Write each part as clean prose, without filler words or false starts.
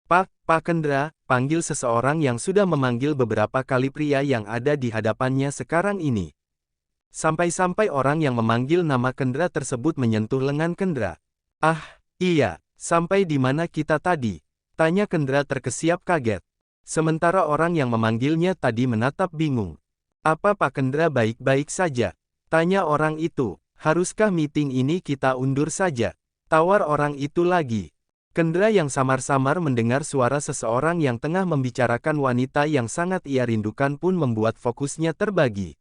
Pak Kendra, panggil seseorang yang sudah memanggil beberapa kali pria yang ada di hadapannya sekarang ini. Sampai-sampai orang yang memanggil nama Kendra tersebut menyentuh lengan Kendra. Ah, iya, sampai di mana kita tadi? Tanya Kendra terkesiap kaget. Sementara orang yang memanggilnya tadi menatap bingung. Apa Pak Kendra baik-baik saja? Tanya orang itu. Haruskah meeting ini kita undur saja? Tawar orang itu lagi. Kendra yang samar-samar mendengar suara seseorang yang tengah membicarakan wanita yang sangat ia rindukan pun membuat fokusnya terbagi.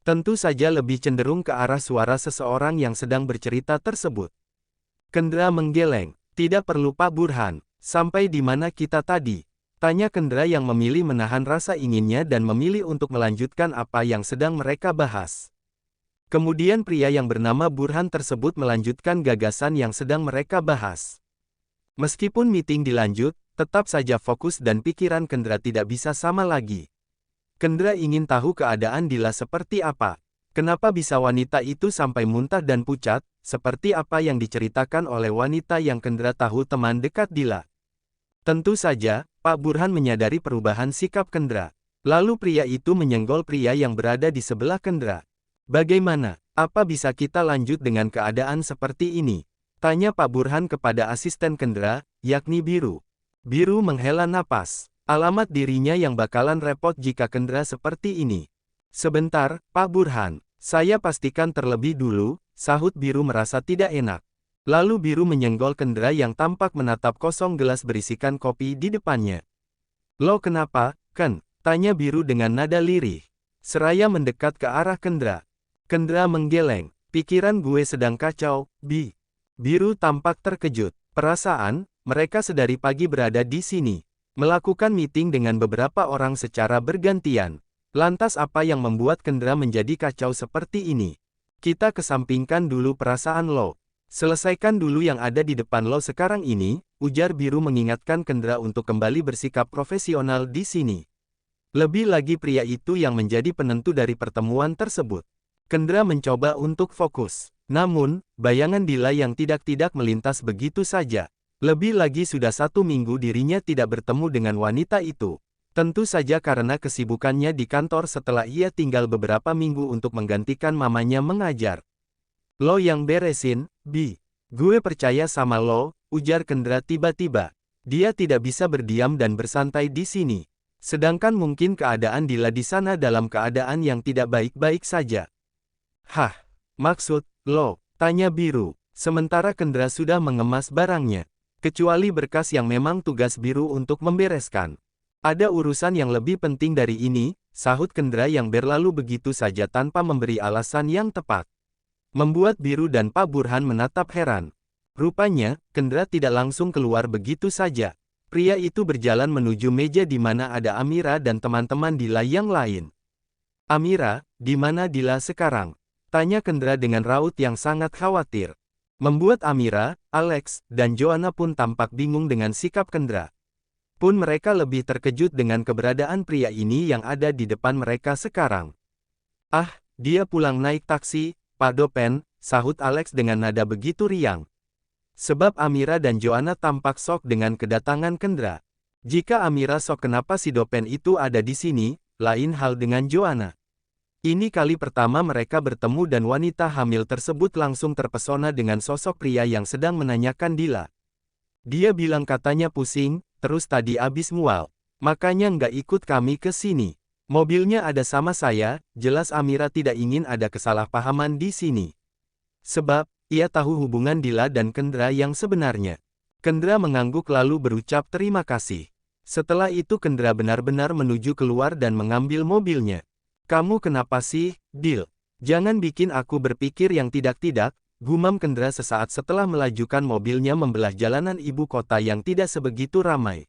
Tentu saja lebih cenderung ke arah suara seseorang yang sedang bercerita tersebut. Kendra menggeleng. Tidak perlu Pak Burhan. Sampai di mana kita tadi? Tanya Kendra yang memilih menahan rasa inginnya dan memilih untuk melanjutkan apa yang sedang mereka bahas. Kemudian pria yang bernama Burhan tersebut melanjutkan gagasan yang sedang mereka bahas. Meskipun meeting dilanjut, tetap saja fokus dan pikiran Kendra tidak bisa sama lagi. Kendra ingin tahu keadaan Dila seperti apa. Kenapa bisa wanita itu sampai muntah dan pucat, seperti apa yang diceritakan oleh wanita yang Kendra tahu teman dekat Dila. Tentu saja, Pak Burhan menyadari perubahan sikap Kendra. Lalu pria itu menyenggol pria yang berada di sebelah Kendra. Bagaimana? Apa bisa kita lanjut dengan keadaan seperti ini? Tanya Pak Burhan kepada asisten Kendra, yakni Biru. Biru menghela napas. Alamat dirinya yang bakalan repot jika Kendra seperti ini. Sebentar, Pak Burhan. Saya pastikan terlebih dulu, sahut Biru merasa tidak enak. Lalu Biru menyenggol Kendra yang tampak menatap kosong gelas berisikan kopi di depannya. Lo kenapa, Ken? Tanya Biru dengan nada lirih. Seraya mendekat ke arah Kendra. Kendra menggeleng. Pikiran gue sedang kacau, Bi. Biru tampak terkejut. Perasaan, mereka sedari pagi berada di sini. Melakukan meeting dengan beberapa orang secara bergantian. Lantas apa yang membuat Kendra menjadi kacau seperti ini? Kita kesampingkan dulu perasaan lo. Selesaikan dulu yang ada di depan lo sekarang ini, ujar Biru mengingatkan Kendra untuk kembali bersikap profesional di sini. Lebih lagi pria itu yang menjadi penentu dari pertemuan tersebut. Kendra mencoba untuk fokus. Namun, bayangan Dila yang tidak-tidak melintas begitu saja. Lebih lagi sudah 1 minggu dirinya tidak bertemu dengan wanita itu. Tentu saja karena kesibukannya di kantor setelah ia tinggal beberapa minggu untuk menggantikan mamanya mengajar. Lo yang beresin, Bi. Gue percaya sama lo, ujar Kendra tiba-tiba. Dia tidak bisa berdiam dan bersantai di sini. Sedangkan mungkin keadaan Dila di sana dalam keadaan yang tidak baik-baik saja. Hah, maksud lo? Tanya Biru. Sementara Kendra sudah mengemas barangnya. Kecuali berkas yang memang tugas Biru untuk membereskan. Ada urusan yang lebih penting dari ini, sahut Kendra yang berlalu begitu saja tanpa memberi alasan yang tepat. Membuat Biru dan Pak Burhan menatap heran. Rupanya, Kendra tidak langsung keluar begitu saja. Pria itu berjalan menuju meja di mana ada Amira dan teman-teman Dila yang lain. Amira, di mana Dila sekarang? Tanya Kendra dengan raut yang sangat khawatir. Membuat Amira, Alex, dan Joanna pun tampak bingung dengan sikap Kendra. Pun mereka lebih terkejut dengan keberadaan pria ini yang ada di depan mereka sekarang. Ah, dia pulang naik taksi, Pak Dopen, sahut Alex dengan nada begitu riang. Sebab Amira dan Joanna tampak shock dengan kedatangan Kendra. Jika Amira shock kenapa si Dopen itu ada di sini, lain hal dengan Joanna. Ini kali pertama mereka bertemu dan wanita hamil tersebut langsung terpesona dengan sosok pria yang sedang menanyakan Dila. Dia bilang katanya pusing, terus tadi abis mual. Makanya nggak ikut kami ke sini. Mobilnya ada sama saya, jelas Amira tidak ingin ada kesalahpahaman di sini. Sebab, ia tahu hubungan Dila dan Kendra yang sebenarnya. Kendra mengangguk lalu berucap terima kasih. Setelah itu Kendra benar-benar menuju keluar dan mengambil mobilnya. Kamu kenapa sih, Dil? Jangan bikin aku berpikir yang tidak-tidak, gumam Kendra sesaat setelah melajukan mobilnya membelah jalanan ibu kota yang tidak sebegitu ramai.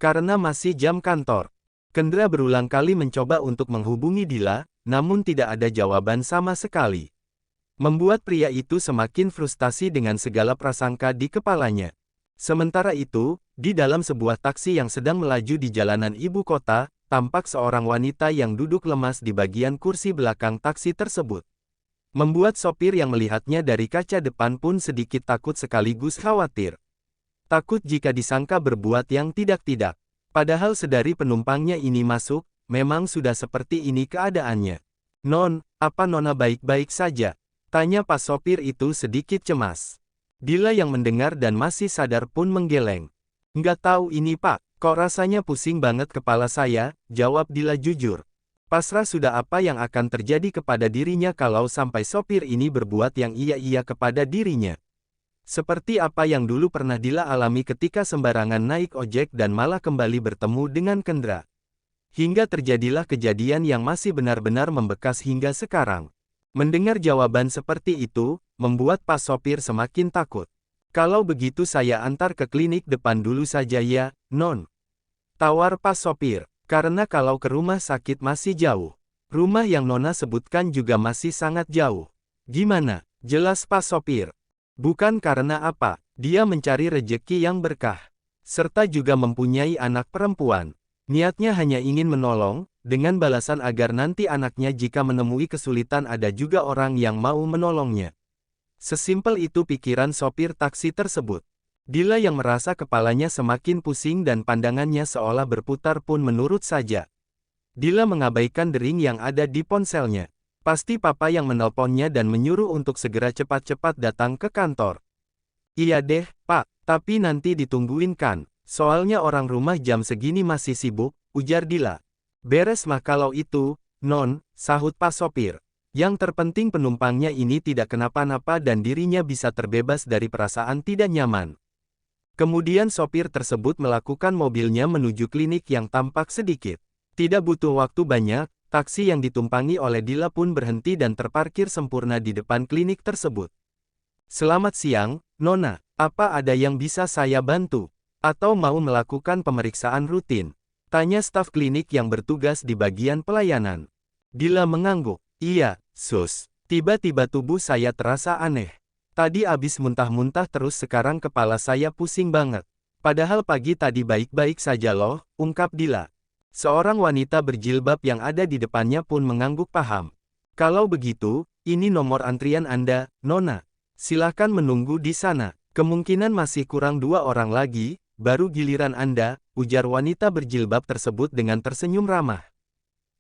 Karena masih jam kantor. Kendra berulang kali mencoba untuk menghubungi Dila, namun tidak ada jawaban sama sekali. Membuat pria itu semakin frustasi dengan segala prasangka di kepalanya. Sementara itu, di dalam sebuah taksi yang sedang melaju di jalanan ibu kota, tampak seorang wanita yang duduk lemas di bagian kursi belakang taksi tersebut. Membuat sopir yang melihatnya dari kaca depan pun sedikit takut sekaligus khawatir. Takut jika disangka berbuat yang tidak-tidak. Padahal sedari penumpangnya ini masuk, memang sudah seperti ini keadaannya. Non, apa Nona baik-baik saja? Tanya pas sopir itu sedikit cemas. Dila yang mendengar dan masih sadar pun menggeleng. Nggak tahu ini Pak, kok rasanya pusing banget kepala saya, jawab Dila jujur. Pasrah sudah apa yang akan terjadi kepada dirinya kalau sampai sopir ini berbuat yang iya-iya kepada dirinya. Seperti apa yang dulu pernah Dila alami ketika sembarangan naik ojek dan malah kembali bertemu dengan Kendra. Hingga terjadilah kejadian yang masih benar-benar membekas hingga sekarang. Mendengar jawaban seperti itu, membuat pas sopir semakin takut. Kalau begitu saya antar ke klinik depan dulu saja ya, Non. Tawar pas sopir, karena kalau ke rumah sakit masih jauh. Rumah yang Nona sebutkan juga masih sangat jauh. Gimana? Jelas pas sopir. Bukan karena apa, dia mencari rejeki yang berkah. Serta juga mempunyai anak perempuan. Niatnya hanya ingin menolong, dengan balasan agar nanti anaknya jika menemui kesulitan ada juga orang yang mau menolongnya. Sesimpel itu pikiran sopir taksi tersebut. Dila yang merasa kepalanya semakin pusing dan pandangannya seolah berputar pun menurut saja. Dila mengabaikan dering yang ada di ponselnya. Pasti papa yang menelponnya dan menyuruh untuk segera cepat-cepat datang ke kantor. Iya deh, Pak, tapi nanti ditungguin kan, soalnya orang rumah jam segini masih sibuk, ujar Dila. Beres mah kalau itu, Non, sahut pas sopir. Yang terpenting penumpangnya ini tidak kenapa-napa dan dirinya bisa terbebas dari perasaan tidak nyaman. Kemudian sopir tersebut melakukan mobilnya menuju klinik yang tampak sedikit. Tidak butuh waktu banyak, taksi yang ditumpangi oleh Dila pun berhenti dan terparkir sempurna di depan klinik tersebut. Selamat siang, Nona, apa ada yang bisa saya bantu? Atau mau melakukan pemeriksaan rutin? Tanya staf klinik yang bertugas di bagian pelayanan. Dila mengangguk. Iya, Sus. Tiba-tiba tubuh saya terasa aneh. Tadi abis muntah-muntah terus sekarang kepala saya pusing banget. Padahal pagi tadi baik-baik saja loh, ungkap Dila. Seorang wanita berjilbab yang ada di depannya pun mengangguk paham. Kalau begitu, ini nomor antrian Anda, Nona. Silakan menunggu di sana. Kemungkinan masih kurang 2 orang lagi, baru giliran Anda, ujar wanita berjilbab tersebut dengan tersenyum ramah.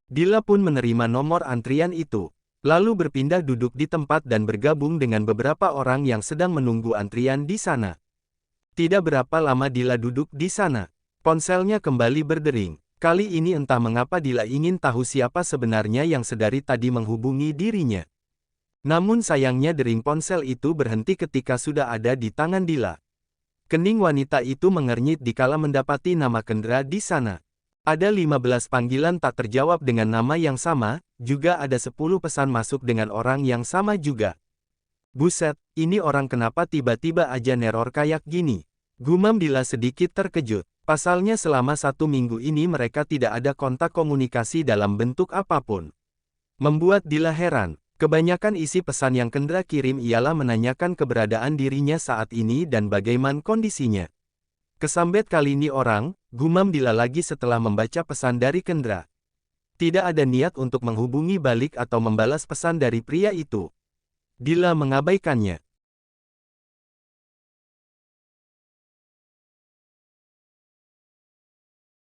Dila pun menerima nomor antrian itu. Lalu berpindah duduk di tempat dan bergabung dengan beberapa orang yang sedang menunggu antrian di sana. Tidak berapa lama Dila duduk di sana. Ponselnya kembali berdering. Kali ini entah mengapa Dila ingin tahu siapa sebenarnya yang sedari tadi menghubungi dirinya. Namun sayangnya dering ponsel itu berhenti ketika sudah ada di tangan Dila. Kening wanita itu mengernyit dikala mendapati nama Kendra di sana. Ada 15 panggilan tak terjawab dengan nama yang sama, juga ada 10 pesan masuk dengan orang yang sama juga. Buset, ini orang kenapa tiba-tiba aja neror kayak gini? Gumam Dila sedikit terkejut. Pasalnya selama 1 minggu ini mereka tidak ada kontak komunikasi dalam bentuk apapun. Membuat Dila heran. Kebanyakan isi pesan yang Kendra kirim ialah menanyakan keberadaan dirinya saat ini dan bagaimana kondisinya. Kesambet kali ini orang, gumam Dila lagi setelah membaca pesan dari Kendra. Tidak ada niat untuk menghubungi balik atau membalas pesan dari pria itu. Dila mengabaikannya.